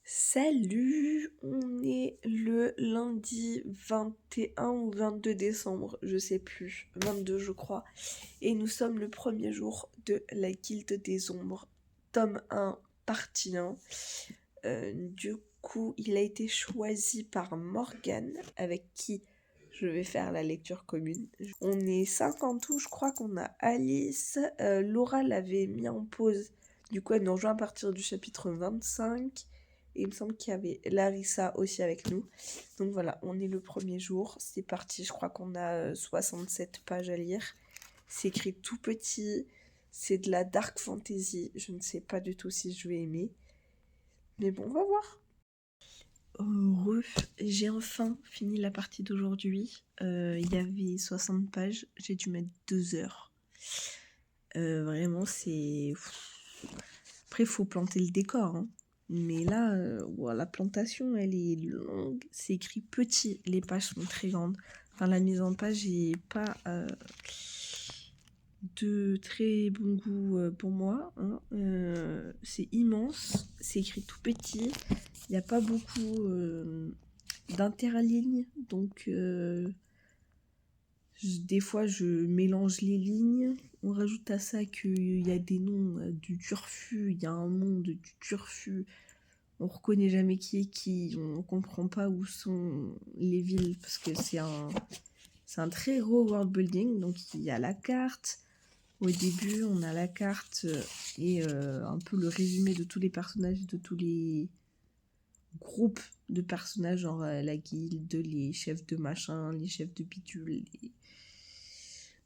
Salut, on est le lundi 21 ou 22 décembre, je sais plus, 22 je crois, et nous sommes le premier jour de la Guilde des Ombres, tome 1, partie 1. Du coup, il a été choisi par Morgane, avec qui je vais faire la lecture commune. On est 5 en tout, je crois qu'on a Alice, Laura l'avait mis en pause, du coup elle nous rejoint à partir du chapitre 25. Et il me semble qu'il y avait Larissa aussi avec nous. Donc voilà, on est le premier jour. C'est parti, je crois qu'on a 67 pages à lire. C'est écrit tout petit. C'est de la dark fantasy. Je ne sais pas du tout si je vais aimer. Mais bon, on va voir. J'ai enfin fini la partie d'aujourd'hui. Il y avait 60 pages. J'ai dû mettre 2 heures. Vraiment, c'est... Après, il faut planter le décor, hein. Mais là, la plantation, elle est longue. C'est écrit petit. Les pages sont très grandes. Enfin, la mise en page n'est pas de très bon goût pour moi, hein. C'est immense. C'est écrit tout petit. Il n'y a pas beaucoup d'interlignes. Donc, des fois, je mélange les lignes. On rajoute à ça qu'il y a des noms du turfu. Il y a un monde du turfu. On reconnaît jamais qui est qui, on comprend pas où sont les villes parce que c'est un très gros world building. Donc il y a la carte. Au début, on a la carte et un peu le résumé de tous les personnages, de tous les groupes de personnages, genre la guilde, les chefs de machin, les chefs de bidule.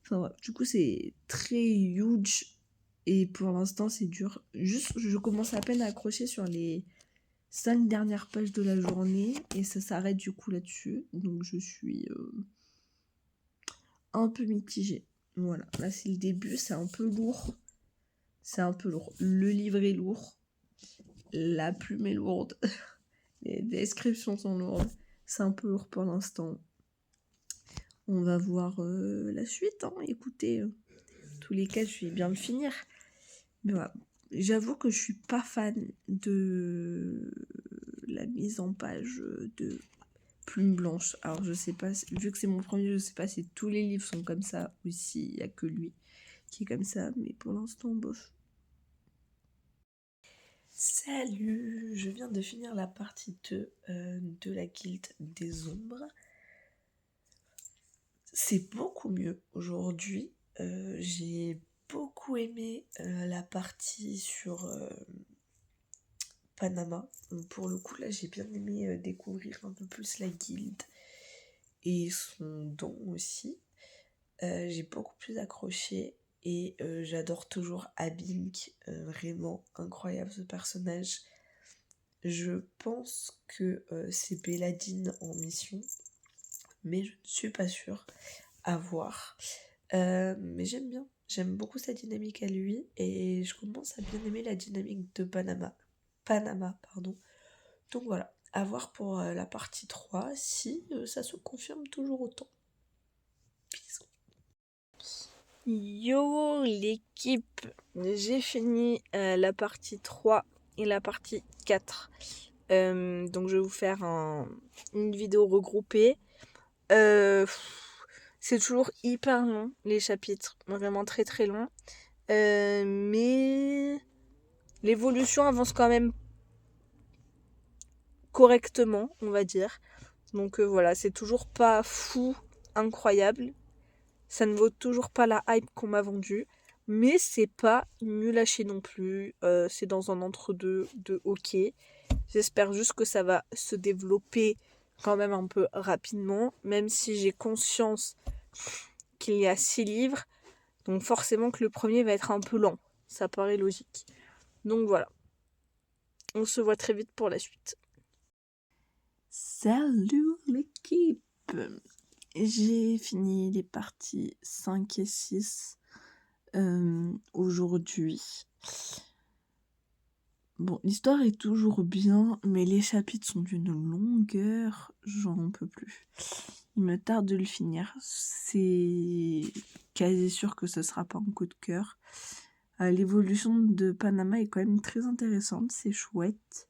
Enfin, voilà. Du coup, c'est très huge et pour l'instant, c'est dur. Juste, je commence à peine à accrocher sur les 5 dernières pages de la journée et ça s'arrête du coup là-dessus. Donc je suis un peu mitigée. Voilà, là c'est le début, c'est un peu lourd. C'est un peu lourd. Le livre est lourd. La plume est lourde. Les descriptions sont lourdes. C'est un peu lourd pour l'instant. On va voir la suite, hein. Écoutez, tous les cas, je vais bien le finir. Mais voilà. J'avoue que je suis pas fan de la mise en page de Plume Blanche. Alors je sais pas, vu que c'est mon premier, je sais pas si tous les livres sont comme ça ou s'il y a que lui qui est comme ça, mais pour l'instant, bof. Salut, je viens de finir la partie 2 de la Guilde des Ombres. C'est beaucoup mieux aujourd'hui. J'ai beaucoup aimé la partie sur Panama. Pour le coup, là, j'ai bien aimé découvrir un peu plus la guilde et son don aussi. J'ai beaucoup plus accroché et j'adore toujours Abink, vraiment incroyable ce personnage. Je pense que c'est Belladine en mission, mais je ne suis pas sûre, à voir. Mais j'aime beaucoup sa dynamique à lui et je commence à bien aimer la dynamique de Panama, pardon. Donc voilà, à voir pour la partie 3 si ça se confirme toujours autant. Bisous. Yo l'équipe, j'ai fini la partie 3 et la partie 4. Donc je vais vous faire une vidéo regroupée. C'est toujours hyper long les chapitres, vraiment très très long. Mais l'évolution avance quand même correctement, on va dire. Donc voilà, c'est toujours pas fou, incroyable. Ça ne vaut toujours pas la hype qu'on m'a vendue. Mais c'est pas nul à chier non plus. C'est dans un entre-deux de ok. J'espère juste que ça va se développer quand même un peu rapidement. Même si j'ai conscience qu'il y a 6 livres. Donc forcément que le premier va être un peu lent. Ça paraît logique. Donc voilà. On se voit très vite pour la suite. Salut l'équipe! J'ai fini les parties 5 et 6 aujourd'hui. Bon, l'histoire est toujours bien, mais les chapitres sont d'une longueur, j'en peux plus. Il me tarde de le finir. C'est quasi sûr que ce sera pas un coup de cœur. L'évolution de Panama est quand même très intéressante, c'est chouette.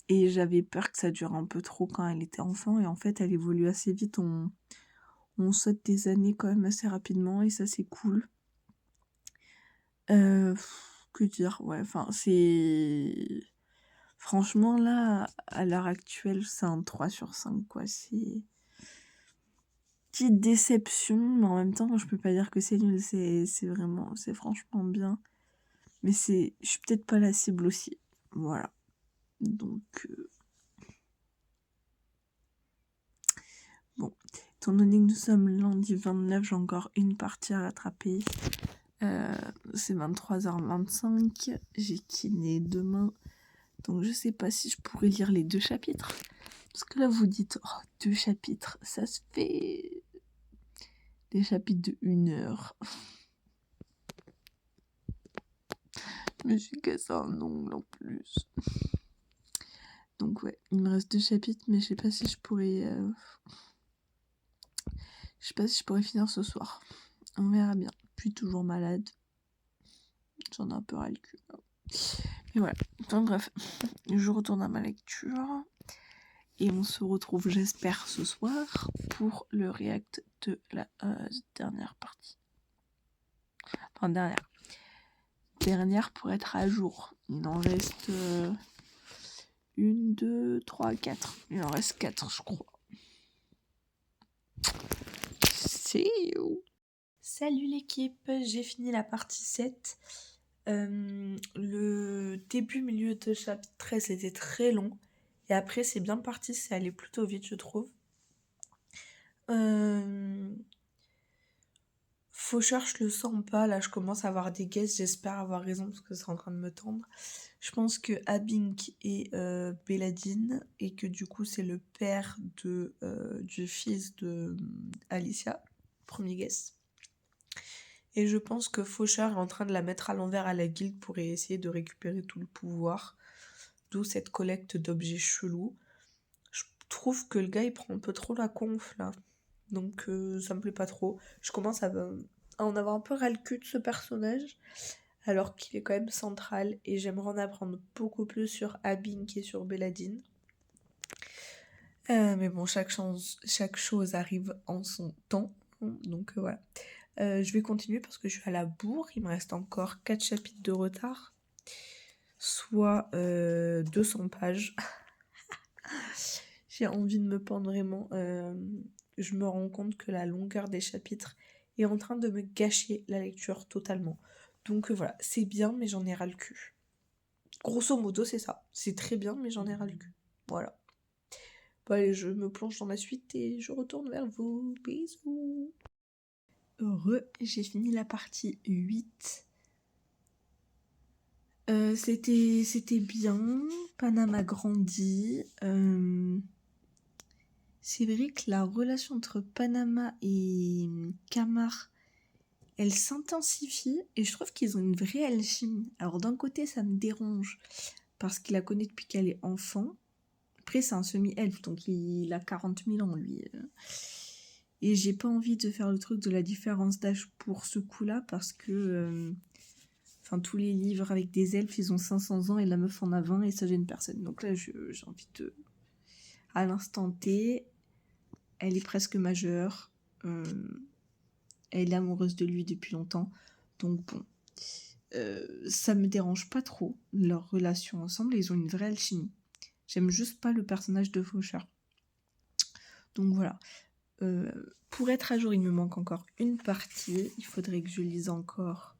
Et j'avais peur que ça dure un peu trop quand elle était enfant. Et en fait, elle évolue assez vite. On saute des années quand même assez rapidement. Et ça, c'est cool. Que dire? Ouais, enfin, c'est... Franchement, là, à l'heure actuelle, c'est un 3 sur 5, quoi. C'est... Petite déception, mais en même temps, je peux pas dire que c'est nul. C'est vraiment... C'est franchement bien. Mais c'est... Je suis peut-être pas la cible aussi. Voilà. Donc... Bon. Étant donné que nous sommes lundi 29, j'ai encore une partie à rattraper. C'est 23h25. J'ai kiné demain. Donc je sais pas si je pourrais lire les 2 chapitres. Parce que là vous dites, oh, 2 chapitres, ça se fait des chapitres de 1 heure. Mais j'ai cassé un ongle en plus. Donc ouais, il me reste 2 chapitres, mais je sais pas si je pourrais... Je sais pas si je pourrais finir ce soir. On verra bien. Je suis toujours malade. J'en ai un peu ras le cul. Mais voilà. Enfin bref, je retourne à ma lecture. Et on se retrouve, j'espère, ce soir pour le react de la dernière partie. Enfin, dernière pour être à jour. Il en reste 1, 2, 3, 4. Il en reste 4, je crois. See you. Salut l'équipe, j'ai fini la partie 7. Le début, milieu de chapitre 13 était très long. Et après, c'est bien parti, c'est allé plutôt vite, je trouve. Faucheur, je le sens pas. Là, je commence à avoir des guesses. J'espère avoir raison parce que c'est en train de me tendre. Je pense que Abink est Belladine et que du coup, c'est le père du fils de Alicia. Premier guess. Et je pense que Faucheur est en train de la mettre à l'envers à la guilde pour essayer de récupérer tout le pouvoir. D'où cette collecte d'objets chelous. Je trouve que le gars, il prend un peu trop la conf, là. Donc, ça me plaît pas trop. Je commence à en avoir un peu ras le cul de ce personnage, alors qu'il est quand même central. Et j'aimerais en apprendre beaucoup plus sur Abink et sur Belladine. Mais bon, chaque chose arrive en son temps. Donc, voilà. Je vais continuer parce que je suis à la bourre. Il me reste encore 4 chapitres de retard. Soit 200 pages. J'ai envie de me pendre vraiment. Je me rends compte que la longueur des chapitres est en train de me gâcher la lecture totalement. Donc voilà, c'est bien, mais j'en ai ras le cul. Grosso modo, c'est ça. C'est très bien, mais j'en ai ras le cul. Voilà. Bon, allez, je me plonge dans la suite et je retourne vers vous. Bisous. Heureux, j'ai fini la partie 8. C'était bien. Panama grandit. C'est vrai que la relation entre Panama et Camar, elle s'intensifie et je trouve qu'ils ont une vraie alchimie. Alors d'un côté, ça me dérange parce qu'il la connaît depuis qu'elle est enfant. Après, c'est un semi-elfe, donc il a 40 000 ans, lui. Et j'ai pas envie de faire le truc de la différence d'âge pour ce coup-là parce que... tous les livres avec des elfes, ils ont 500 ans et la meuf en a 20 et ça gêne personne. Donc là, j'ai envie de... À l'instant T, elle est presque majeure. Elle est amoureuse de lui depuis longtemps. Donc bon, ça me dérange pas trop, leur relation ensemble. Ils ont une vraie alchimie. J'aime juste pas le personnage de Faucheur. Donc voilà. Pour être à jour, il me manque encore une partie. Il faudrait que je lise encore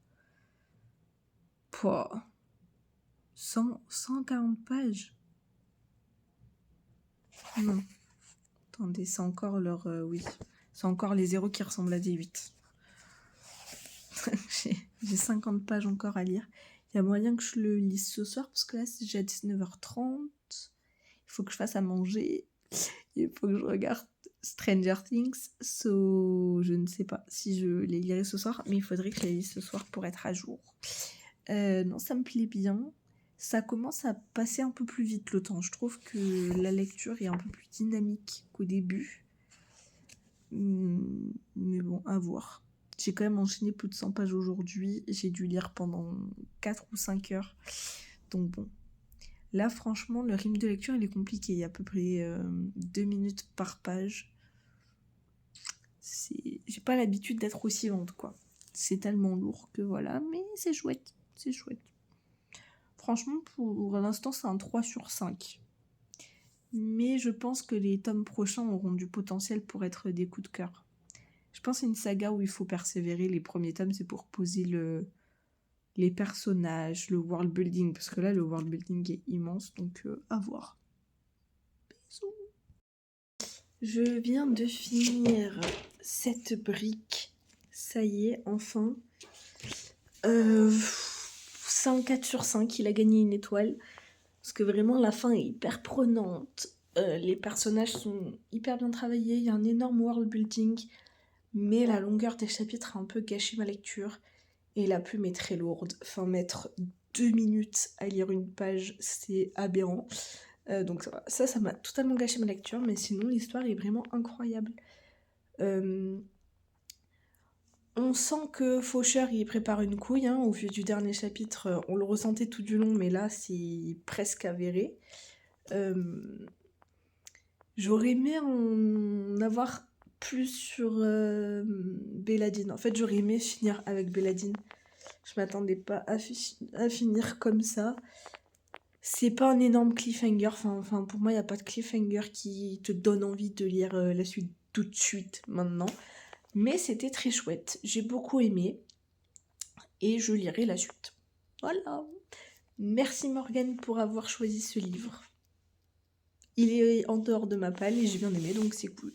140 pages. Non. Attendez, c'est encore leur... oui. C'est encore les zéros qui ressemblent à des 8. J'ai 50 pages encore à lire. Il y a moyen que je le lise ce soir, parce que là, c'est déjà 19h30. Il faut que je fasse à manger. Il faut que je regarde Stranger Things. Je ne sais pas si je les lirai ce soir, mais il faudrait que je les lise ce soir pour être à jour. Non, ça me plaît bien. Ça commence à passer un peu plus vite le temps. Je trouve que la lecture est un peu plus dynamique qu'au début. Mais bon, à voir. J'ai quand même enchaîné plus de 100 pages aujourd'hui. J'ai dû lire pendant 4 ou 5 heures. Donc bon, Là, franchement, le rythme de lecture, il est compliqué. Il y a à peu près 2 minutes par page. J'ai pas l'habitude d'être aussi lente, quoi. C'est tellement lourd que voilà, mais c'est chouette. C'est chouette. Franchement, pour l'instant, c'est un 3 sur 5. Mais je pense que les tomes prochains auront du potentiel pour être des coups de cœur. Je pense que c'est une saga où il faut persévérer. Les premiers tomes, c'est pour poser les personnages, le world building. Parce que là, le world building est immense, donc à voir. Bisous. Je viens de finir cette brique. Ça y est, enfin. C'est un 4 sur 5, il a gagné une étoile. Parce que vraiment, la fin est hyper prenante. Les personnages sont hyper bien travaillés. Il y a un énorme world building. Mais la longueur des chapitres a un peu gâché ma lecture. Et la plume est très lourde. Enfin, mettre 2 minutes à lire une page, c'est aberrant. Donc ça m'a totalement gâché ma lecture. Mais sinon, l'histoire est vraiment incroyable. On sent que Faucheur il prépare une couille, hein. Au vu du dernier chapitre, on le ressentait tout du long, mais là c'est presque avéré. J'aurais aimé en avoir plus sur Béladine. En fait, j'aurais aimé finir avec Béladine. Je m'attendais pas à finir comme ça. C'est pas un énorme cliffhanger. Enfin, pour moi, il n'y a pas de cliffhanger qui te donne envie de lire la suite tout de suite maintenant. Mais c'était très chouette. J'ai beaucoup aimé. Et je lirai la suite. Voilà. Merci Morgane pour avoir choisi ce livre. Il est en dehors de ma palle et j'ai bien aimé, donc c'est cool.